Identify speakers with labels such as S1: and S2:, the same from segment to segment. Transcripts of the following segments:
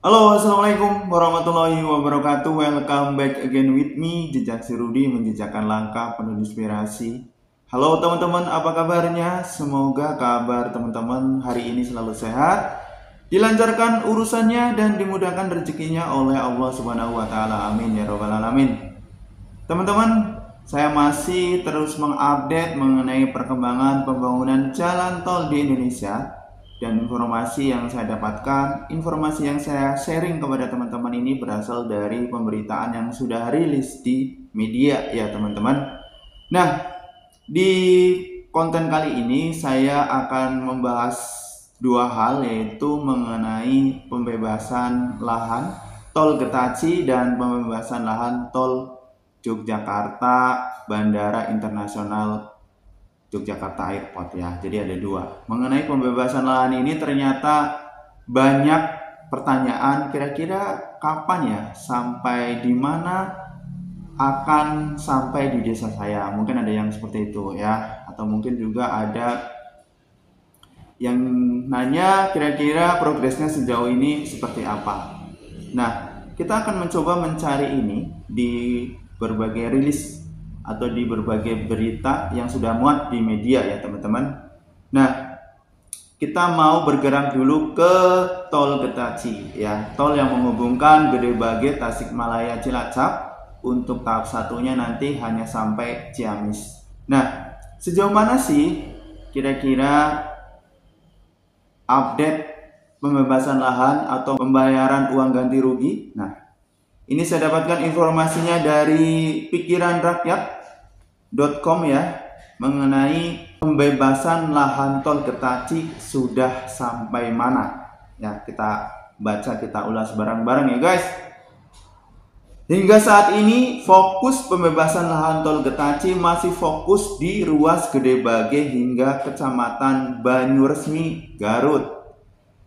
S1: Halo, assalamualaikum warahmatullahi wabarakatuh. Welcome back again with me, Jejak Si Rudi, menjejakkan langkah penuh inspirasi. Halo teman-teman, apa kabarnya? Semoga kabar teman-teman hari ini selalu sehat, dilancarkan urusannya dan dimudahkan rezekinya oleh Allah Subhanahu wa taala. Amin ya robbal alamin. Teman-teman, saya masih terus mengupdate mengenai perkembangan pembangunan jalan tol di Indonesia. Dan informasi yang saya dapatkan, informasi yang saya sharing kepada teman-teman ini berasal dari pemberitaan yang sudah rilis di media ya teman-teman. Nah, di konten kali ini saya akan membahas dua hal, yaitu mengenai pembebasan lahan tol Getaci dan pembebasan lahan tol Yogyakarta Bandara Internasional Yogyakarta Airport ya. Jadi ada dua. Mengenai pembebasan lahan ini ternyata banyak pertanyaan, kira-kira kapan ya, sampai di mana akan sampai di desa saya. Mungkin ada yang seperti itu ya, atau mungkin juga ada yang nanya kira-kira progresnya sejauh ini seperti apa. Nah, kita akan mencoba mencari ini di berbagai rilis atau di berbagai berita yang sudah muat di media ya teman-teman. Nah, kita mau bergerak dulu ke tol Getaci ya, tol yang menghubungkan Gede Bage, Tasikmalaya, Cilacap. Untuk tahap satunya nanti hanya sampai Ciamis. Nah, sejauh mana sih kira-kira update pembebasan lahan atau pembayaran uang ganti rugi? Nah, ini saya dapatkan informasinya dari pikiranrakyat.com ya, mengenai pembebasan lahan tol Getaci sudah sampai mana. Ya, kita baca, kita ulas bareng-bareng ya guys. Hingga saat ini fokus pembebasan lahan tol Getaci masih fokus di ruas Gede Bage hingga Kecamatan Banyuresmi, Garut,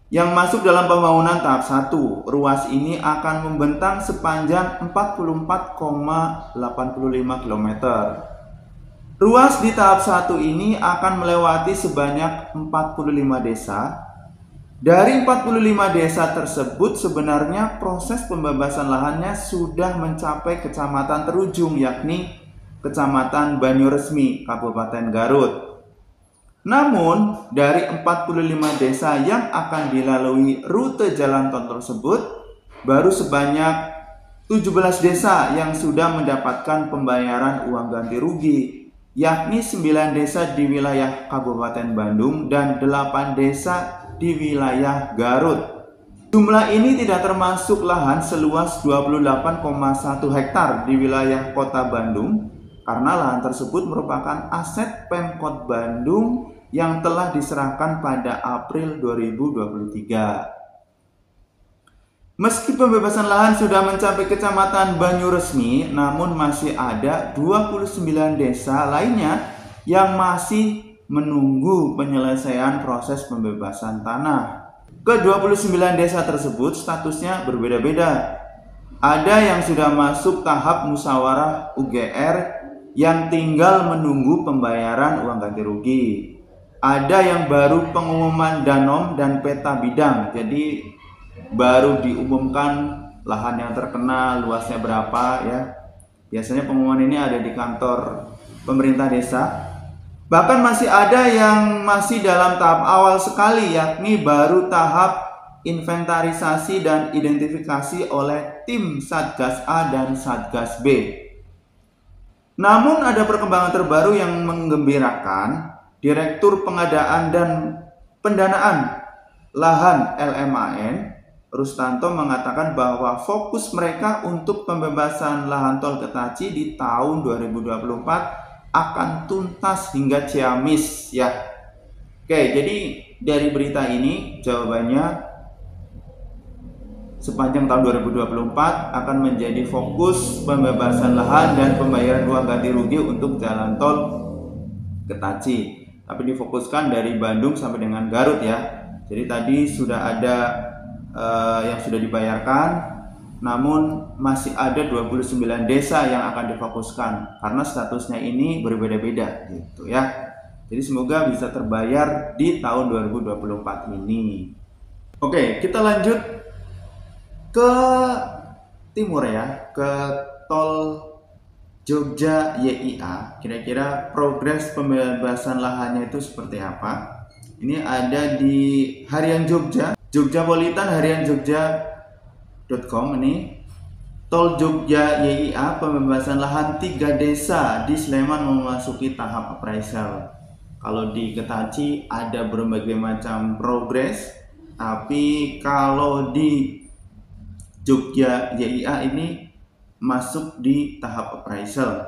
S1: yang masuk dalam pembangunan tahap 1. Ruas ini akan membentang sepanjang 44,85 km. Ruas di tahap 1 ini akan melewati sebanyak 45 desa. Dari 45 desa tersebut sebenarnya proses pembebasan lahannya sudah mencapai kecamatan terujung, yakni Kecamatan Banyuresmi, Kabupaten Garut. Namun, dari 45 desa yang akan dilalui rute jalan tol tersebut, baru sebanyak 17 desa yang sudah mendapatkan pembayaran uang ganti rugi, yakni 9 desa di wilayah Kabupaten Bandung dan 8 desa di wilayah Garut. Jumlah ini tidak termasuk lahan seluas 28,1 hektar di wilayah Kota Bandung, karena lahan tersebut merupakan aset Pemkot Bandung yang telah diserahkan pada April 2023. Meski pembebasan lahan sudah mencapai Kecamatan Banyuresmi, namun masih ada 29 desa lainnya yang masih menunggu penyelesaian proses pembebasan tanah. Ke-29 desa tersebut statusnya berbeda-beda. Ada yang sudah masuk tahap musyawarah UGR yang tinggal menunggu pembayaran uang ganti rugi. Ada yang baru pengumuman danom dan peta bidang, jadi baru diumumkan lahan yang terkena, luasnya berapa ya. Biasanya pengumuman ini ada di kantor pemerintah desa. Bahkan masih ada yang masih dalam tahap awal sekali, yakni baru tahap inventarisasi dan identifikasi oleh tim Satgas A dan Satgas B. Namun ada perkembangan terbaru yang menggembirakan. Direktur Pengadaan dan Pendanaan Lahan LMAN, Rustanto, mengatakan bahwa fokus mereka untuk pembebasan lahan tol Getaci di tahun 2024 akan tuntas hingga Ciamis ya. Oke, jadi dari berita ini jawabannya sepanjang tahun 2024 akan menjadi fokus pembebasan lahan dan pembayaran uang ganti rugi untuk jalan tol Getaci. Tapi difokuskan dari Bandung sampai dengan Garut ya. Jadi tadi sudah ada yang sudah dibayarkan, namun masih ada 29 desa yang akan difokuskan karena statusnya ini berbeda-beda gitu ya. Jadi semoga bisa terbayar di tahun 2024 ini. Oke, kita lanjut ke timur ya, ke tol Jogja YIA. Kira-kira progres pembebasan lahannya itu seperti apa? Ini ada di Harian Jogja, Jogjapolitan Harian Jogja.com ini. Tol Jogja YIA pembebasan lahan 3 desa di Sleman memasuki tahap appraisal. Kalau di Ketaci ada berbagai macam progres, tapi kalau di Jogja YIA ini masuk di tahap appraisal.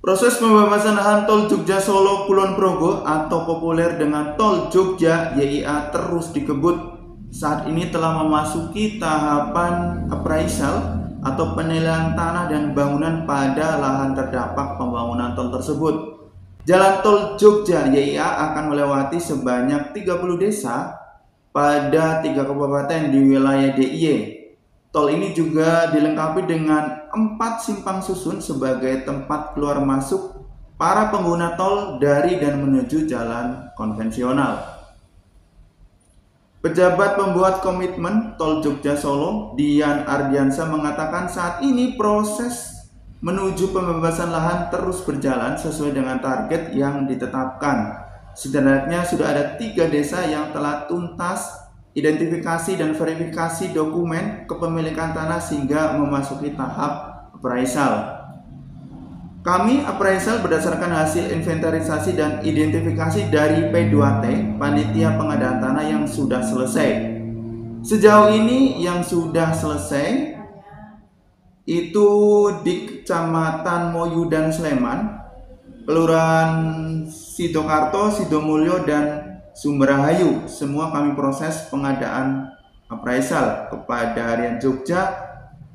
S1: Proses pembebasan lahan tol Jogja Solo Kulon Progo atau populer dengan tol Jogja YIA terus dikebut. Saat ini telah memasuki tahapan appraisal atau penilaian tanah dan bangunan pada lahan terdampak pembangunan tol tersebut. Jalan tol Jogja YIA akan melewati sebanyak 30 desa pada 3 kabupaten di wilayah DIY. Tol ini juga dilengkapi dengan 4 simpang susun sebagai tempat keluar masuk para pengguna tol dari dan menuju jalan konvensional. Pejabat pembuat komitmen Tol Jogja Solo, Dian Ardiansa, mengatakan saat ini proses menuju pembebasan lahan terus berjalan sesuai dengan target yang ditetapkan. Setidaknya sudah ada 3 desa yang telah tuntas identifikasi dan verifikasi dokumen kepemilikan tanah sehingga memasuki tahap appraisal. Kami appraisal berdasarkan hasil inventarisasi dan identifikasi dari P2T, Panitia Pengadaan Tanah yang sudah selesai. Sejauh ini yang sudah selesai itu di Kecamatan Moyu dan Sleman, Kelurahan Sidokarto, Sidomulyo, dan Sumberahayu. Semua kami proses pengadaan appraisal kepada Harian Jogja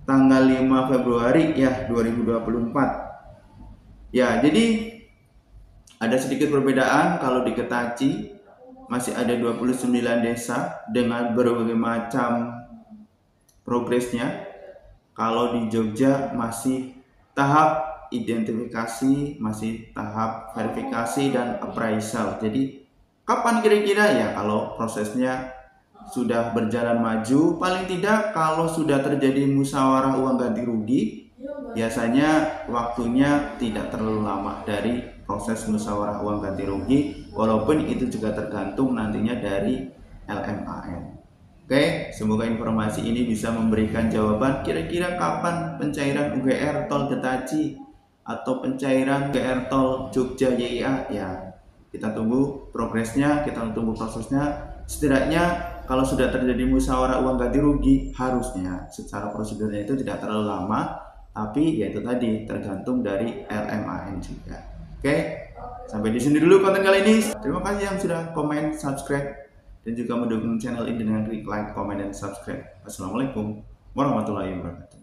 S1: tanggal 5 Februari ya 2024. Ya, jadi ada sedikit perbedaan. Kalau di Ketaci masih ada 29 desa dengan berbagai macam progresnya. Kalau di Jogja masih tahap identifikasi, masih tahap verifikasi dan appraisal. Jadi kapan kira-kira ya kalau prosesnya sudah berjalan maju? Paling tidak kalau sudah terjadi musyawarah uang ganti rugi, biasanya waktunya tidak terlalu lama dari proses musyawarah uang ganti rugi, walaupun itu juga tergantung nantinya dari LMAN. Oke, semoga informasi ini bisa memberikan jawaban kira-kira kapan pencairan UGR Tol Ketaci atau pencairan UGR Tol Jogja YIA. Ya, kita tunggu progresnya, kita tunggu prosesnya. Setidaknya kalau sudah terjadi musyawarah uang ganti rugi, harusnya secara prosedurnya itu tidak terlalu lama. Tapi ya itu tadi tergantung dari LMAN juga. Oke, sampai di sini dulu konten kali ini. Terima kasih yang sudah komen, subscribe, dan juga mendukung channel ini dengan klik like, komen, dan subscribe. Assalamualaikum warahmatullahi wabarakatuh.